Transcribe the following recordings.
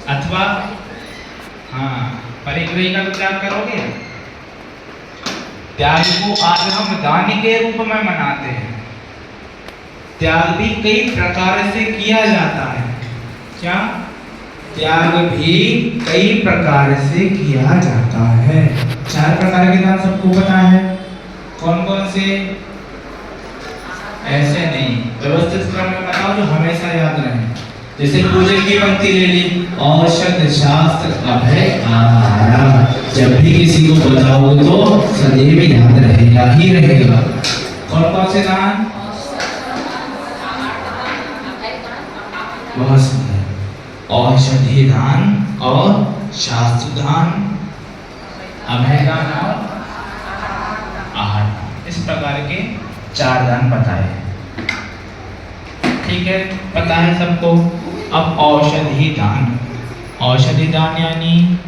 अथवा हाँ परिग्रही का तो त्याग करोगे। त्याग को आज हम दान के रूप में मनाते हैं। त्याग भी कई प्रकार से किया जाता है। क्या? त्याग भी कई प्रकार से किया जाता है। 4 प्रकार के दान सबको पता है। कौन कौन से? ऐसे नहीं, व्यवस्थित क्रम में बताओ जो हमेशा याद रहे। जैसे पूजन की पंक्ति ले ली, औषध शास्त्र अभय आहार। जब भी किसी को बताओगे तो सदैव याद रहेगा ही रहेगा। कौन कौन से दान? बहुत सुंदर। औषधि दान और शास्त्र दान, अभय दान और आहार दान। इस प्रकार के 4 दान बताए हैं। ठीक है, पता है सबको। अब औषधि दान। औषधि दान यानी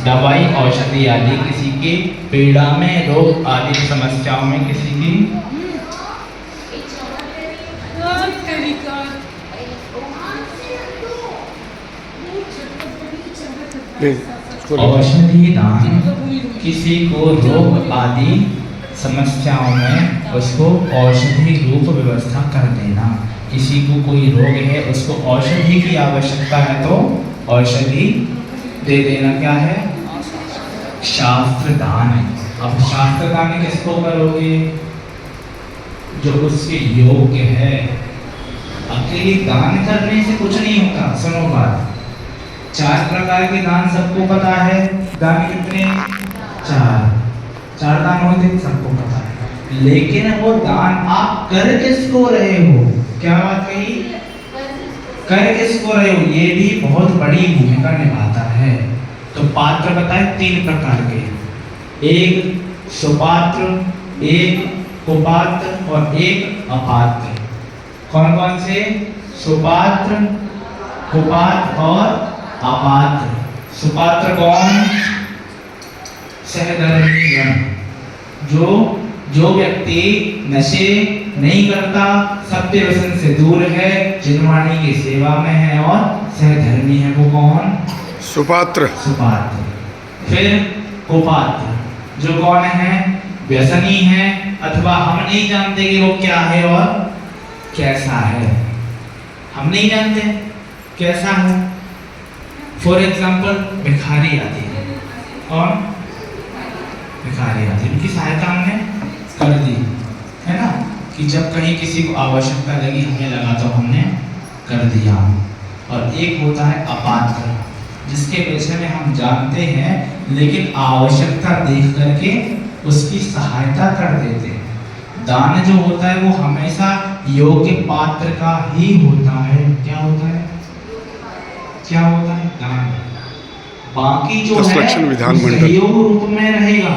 दवाई औषधि आदि, किसी के पीड़ा में, रोग आदि समस्याओं में किसी की औषधि दान, किसी को रोग आदि समस्याओं में उसको औषधि रूप व्यवस्था कर देना। किसी को कोई रोग है, उसको औषधि की आवश्यकता है तो औषधि दे देना। क्या है? शास्त्र दान। अब शास्त्र दान किसको करोगे? जो उसके योग्य है। अकेले दान करने से कुछ नहीं होता। सुनो बात, 4 प्रकार के दान सबको पता है। दान कितने? 4 दान होते सबको पता है। लेकिन वो दान आप कर किसको रहे हो? क्या बात कही? कर किसको रहे हो, ये भी बहुत बड़ी भूमिका निभाता है। तो पात्र बताए 3 प्रकार के, एक सुपात्र, एक कुपात्र और एक अपात्र। कौन कौन से? सुपात्र, कुपात्र और अपात्र। सुपात्र कौन? सहधर्मी गण। जो व्यक्ति नशे नहीं करता, सत्य व्यसन से दूर है, जिनवाणी की सेवा में है और सहधर्मी है, वो कौन? सुपात्र। सुपात्र। फिर कुपात्र, जो कौन है? व्यसनी है, अथवा हम नहीं जानते कि वो क्या है और कैसा है। हम नहीं जानते कैसा है। फॉर एग्जाम्पल भिखारी आदि है। कौन? भिखारी आदि, उनकी सहायता हमने कर दी है ना, कि जब कहीं किसी को आवश्यकता लगी, हमें लगा तो हमने कर दिया। और एक होता है अपात्र, जिसके विषय में हम जानते हैं लेकिन आवश्यकता देख करके उसकी सहायता कर देते हैं। दान जो होता है वो हमेशा योग्य पात्र का ही होता है। क्या होता है? क्या होता है? दान। बाकी जो है सहयोग रूप में रहेगा।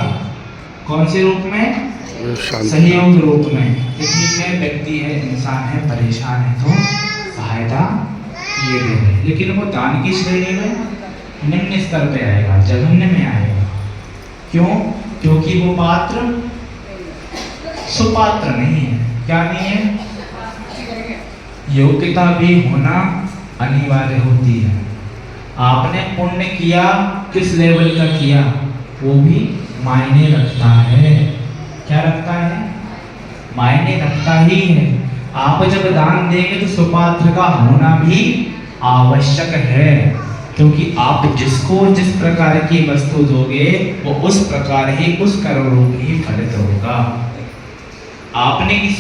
कौन से रूप में? सहयोग रूप में। ठीक है, व्यक्ति है, इंसान है, परेशान है तो सहायता ये दे रहे, लेकिन वो दान की श्रेणी में निम्न स्तर पे आएगा, जघन्य में आएगा। क्यों? क्योंकि वो पात्र सुपात्र नहीं है। क्या नहीं है? योग्यता भी होना अनिवार्य होती है। आपने पुण्य किया, किस लेवल का किया, वो भी मायने रखता है। क्या रखता है? मायने रखता ही है। आप जब दान देंगे तो सुपात्र का होना भी आवश्यक है, क्योंकि आप जिसको जिस प्रकार की वस्तु दोगे वो उस प्रकार ही, उस कर्म रूप ही फलित होगा। आपने किसी